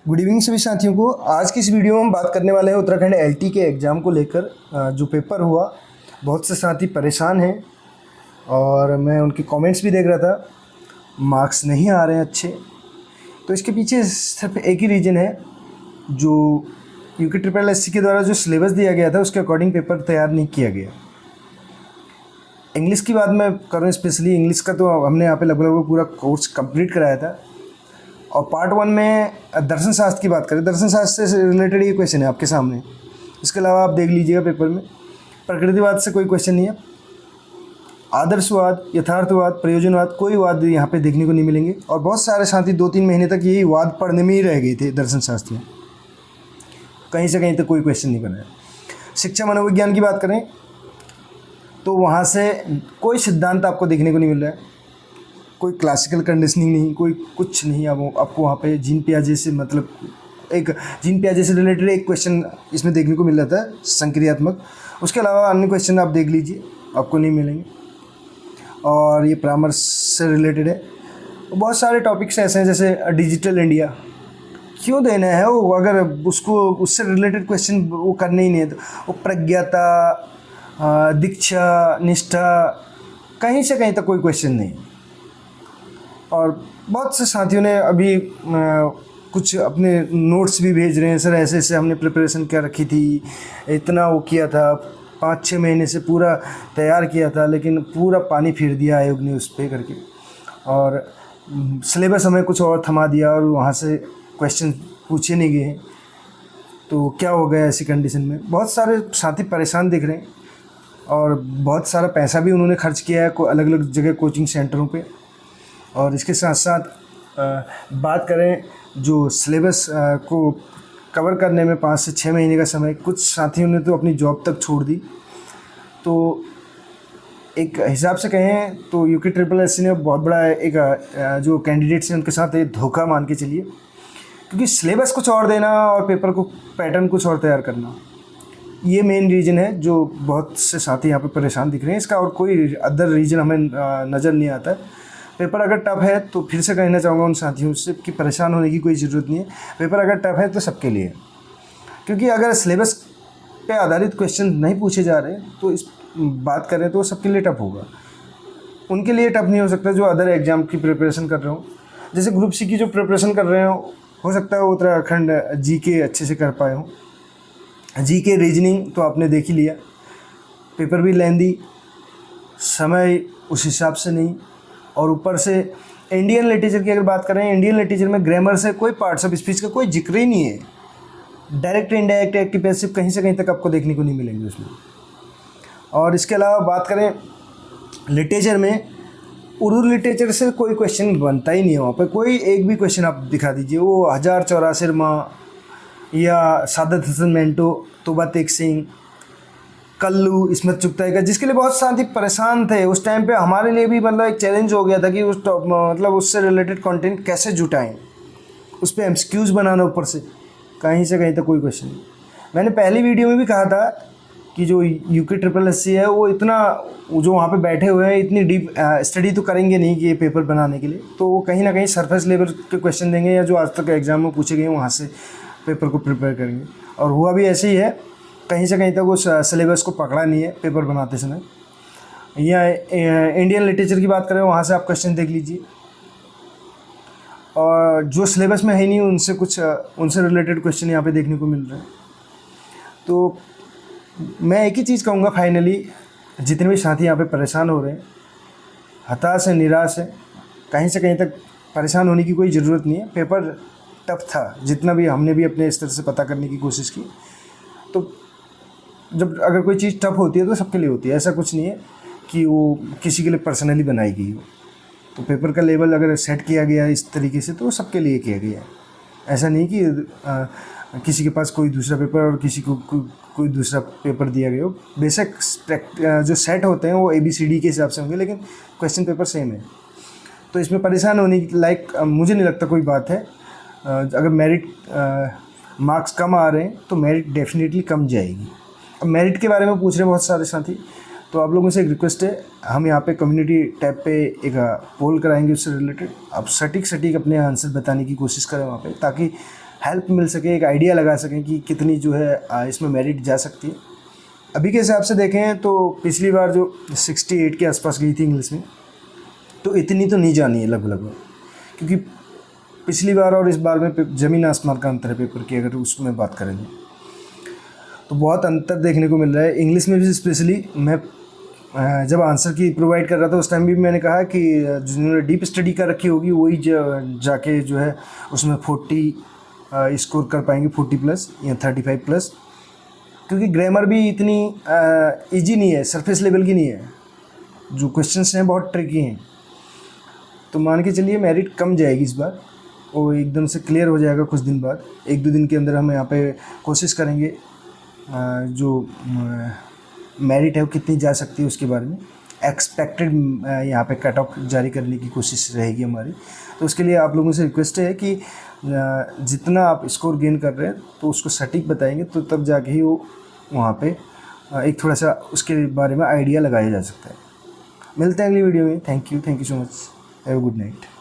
Good evening सभी साथियों को। आज की इस वीडियो में हम बात करने वाले हैं उत्तराखंड एलटी के एग्ज़ाम को लेकर। जो पेपर हुआ, बहुत से साथी परेशान हैं और मैं उनके कमेंट्स भी देख रहा था, मार्क्स नहीं आ रहे हैं अच्छे। तो इसके पीछे सिर्फ एक ही रीज़न है, जो यूके ट्रिपल एससी के द्वारा जो सिलेबस दिया गया था उसके अकॉर्डिंग पेपर तैयार नहीं किया गया। इंग्लिश की बात मैं करूँ, स्पेशली इंग्लिश का तो हमने यहाँ पे लगभग पूरा कोर्स कंप्लीट कराया था। और पार्ट 1 में दर्शन शास्त्र की बात करें, दर्शन शास्त्र से रिलेटेड ये क्वेश्चन है आपके सामने। इसके अलावा आप देख लीजिएगा पेपर में प्रकृतिवाद से कोई क्वेश्चन नहीं है। आदर्शवाद, यथार्थवाद, प्रयोजनवाद, कोई वाद यहाँ पे देखने को नहीं मिलेंगे। और बहुत सारे साथी 2-3 महीने तक यही वाद पढ़ने में ही रह गए थे दर्शन शास्त्र में, कहीं से कहीं तक कोई क्वेश्चन नहीं बनाया। शिक्षा मनोविज्ञान की बात करें तो वहाँ से कोई सिद्धांत आपको देखने को नहीं मिल रहा है, कोई क्लासिकल कंडीशनिंग नहीं, कोई कुछ नहीं। आपको वहाँ पे जीन पियाजे से मतलब एक जीन पियाजे से रिलेटेड एक क्वेश्चन इसमें देखने को मिल रहा था संक्रियात्मक। उसके अलावा अन्य क्वेश्चन आप देख लीजिए, आपको नहीं मिलेंगे। और ये परामर्श से रिलेटेड है। बहुत सारे टॉपिक्स ऐसे हैं, जैसे डिजिटल इंडिया क्यों देना है वो, अगर उसको उससे रिलेटेड क्वेश्चन वो करने ही नहीं है तो वो प्रज्ञाता, दीक्षा, निष्ठा, कहीं से कहीं तक कोई क्वेश्चन नहीं। और बहुत से साथियों ने अभी कुछ अपने नोट्स भी भेज रहे हैं, सर ऐसे ऐसे हमने प्रिपरेशन कर रखी थी, इतना वो किया था, 5-6 महीने से पूरा तैयार किया था, लेकिन पूरा पानी फेर दिया आयोग ने उस पर करके। और सिलेबस हमें कुछ और थमा दिया और वहाँ से क्वेश्चन पूछे नहीं गए। तो क्या हो गया ऐसी कंडीशन में? बहुत सारे साथी परेशान दिख रहे हैं और बहुत सारा पैसा भी उन्होंने खर्च किया है अलग अलग जगह कोचिंग सेंटरों पे। और इसके साथ साथ बात करें जो सिलेबस को कवर करने में 5 से 6 महीने का समय, कुछ साथियों ने तो अपनी जॉब तक छोड़ दी। तो एक हिसाब से कहें तो यूके ट्रिपल एससी ने बहुत बड़ा एक जो कैंडिडेट्स हैं उनके साथ एक धोखा मान के चलिए, क्योंकि सिलेबस कुछ और देना और पेपर को पैटर्न कुछ और तैयार करना, ये मेन रीज़न है जो बहुत से साथी यहाँ पे परेशान दिख रहे हैं। इसका और कोई अदर रीज़न हमें नज़र नहीं आता है। पेपर अगर टफ है तो फिर से कहना चाहूँगा उन साथियों से कि परेशान होने की कोई ज़रूरत नहीं है। पेपर अगर टफ है तो सबके लिए, क्योंकि अगर सिलेबस पे आधारित क्वेश्चन नहीं पूछे जा रहे तो इस बात करें तो सबके लिए टफ होगा। उनके लिए टफ नहीं हो सकता जो अदर एग्ज़ाम की प्रिपरेशन कर रहे हो। जैसे ग्रुप सी की जो प्रिपरेशन कर रहे हो सकता है वो उत्तराखंड जीके अच्छे से कर पाए हो। जीके रीजनिंग तो आपने देख ही लिया, पेपर भी लेंदी, समय उस हिसाब से नहीं। और ऊपर से इंडियन लिटरेचर की अगर बात करें, इंडियन लिटरेचर में ग्रामर से कोई पार्ट्स ऑफ स्पीच का कोई जिक्र ही नहीं है। डायरेक्ट, इनडायरेक्ट, एक्टिव, पैसिव कहीं से कहीं तक आपको देखने को नहीं मिलेंगे उसमें। और इसके अलावा बात करें लिटरेचर में, उर्दू लिटरेचर से कोई क्वेश्चन बनता ही नहीं है। वहाँ पर कोई एक भी क्वेश्चन आप दिखा दीजिए, वो 1084 माँ या सादत हसन मेंटो, तोबा तेग सिंह, कल्लू, इस्मत चुगताई का, जिसके लिए बहुत साथी परेशान थे उस टाइम पे। हमारे लिए भी मतलब एक चैलेंज हो गया था कि उस मतलब उससे रिलेटेड कंटेंट कैसे जुटाएं, उस पर एमसीक्यूज़ बनाना ऊपर से कहीं तक कोई क्वेश्चन नहीं। मैंने पहली वीडियो में भी कहा था कि जो यूके ट्रिपल एससी है वो इतना, जो वहाँ पे बैठे हुए हैं इतनी डीप स्टडी तो करेंगे नहीं कि ये पेपर बनाने के लिए, तो वो कहीं ना कहीं सरफेस लेवल के क्वेश्चन देंगे या जो आज तक एग्जाम में पूछे गए वहाँ से पेपर को प्रिपेयर करेंगे। और हुआ भी ऐसे ही है, कहीं से कहीं तक उस सिलेबस को पकड़ा नहीं है पेपर बनाते समय। या इंडियन लिटरेचर की बात करें, वहाँ से आप क्वेश्चन देख लीजिए, और जो सिलेबस में है नहीं उनसे कुछ उनसे रिलेटेड क्वेश्चन यहाँ पे देखने को मिल रहे हैं। तो मैं एक ही चीज़ कहूँगा फाइनली, जितने भी साथी यहाँ पे परेशान हो रहे हैं, हताश है, निराश है, कहीं से कहीं तक परेशान होने की कोई ज़रूरत नहीं है। पेपर टफ था, जितना भी हमने भी अपने स्तर से पता करने की कोशिश की। तो जब अगर कोई चीज़ टफ होती है तो सबके लिए होती है, ऐसा कुछ नहीं है कि वो किसी के लिए पर्सनली बनाई गई हो। तो पेपर का लेवल अगर सेट किया गया इस तरीके से तो सबके लिए किया गया है। ऐसा नहीं कि किसी के पास कोई दूसरा पेपर और किसी को कोई दूसरा पेपर दिया गया हो। बेशक जो सेट होते हैं वो ABCD के हिसाब से होंगे, लेकिन क्वेश्चन पेपर सेम है। तो इसमें परेशान होने की लायक मुझे नहीं लगता कोई बात है। अगर मेरिट मार्क्स कम आ रहे हैं तो मेरिट डेफिनेटली कम जाएगी। अब मेरिट के बारे में पूछ रहे हैं बहुत सारे साथी, तो आप लोगों से एक रिक्वेस्ट है, हम यहाँ पे कम्युनिटी टैब पे एक पोल कराएंगे उससे रिलेटेड। आप सटीक अपने आंसर बताने की कोशिश करें वहाँ पे, ताकि हेल्प मिल सके, एक आइडिया लगा सकें कि कितनी जो है इसमें मेरिट जा सकती है। अभी के हिसाब से देखें तो पिछली बार जो 68 के आसपास गई थी इंग्लिश में, तो इतनी तो नहीं जानी है लगभग, क्योंकि पिछली बार और इस बार में ज़मीन आसमान का अंतर है पेपर की, अगर उसमें बात करेंगे तो बहुत अंतर देखने को मिल रहा है। इंग्लिश में भी स्पेशली मैं जब आंसर की प्रोवाइड कर रहा था उस टाइम भी मैंने कहा कि जिन्होंने डीप स्टडी कर रखी होगी वही जाके जो है उसमें 40 स्कोर कर पाएंगे, 40+ या 35+, क्योंकि ग्रामर भी इतनी इजी नहीं है, सरफेस लेवल की नहीं है, जो क्वेश्चंस हैं बहुत ट्रिकी हैं। तो मान के चलिए मेरिट कम जाएगी इस बार, और एकदम से क्लियर हो जाएगा कुछ दिन बाद, 1-2 दिन के अंदर हम यहाँ पे कोशिश करेंगे जो मेरिट है वो कितनी जा सकती है उसके बारे में एक्सपेक्टेड यहाँ पे कट ऑफ जारी करने की कोशिश रहेगी हमारी। तो उसके लिए आप लोगों से रिक्वेस्ट है कि जितना आप स्कोर गेन कर रहे हैं तो उसको सटीक बताएंगे, तो तब जाके ही वो वहाँ पे एक थोड़ा सा उसके बारे में आइडिया लगाया जा सकता है। मिलते हैं अगली वीडियो में। Thank you so much. Have a good night.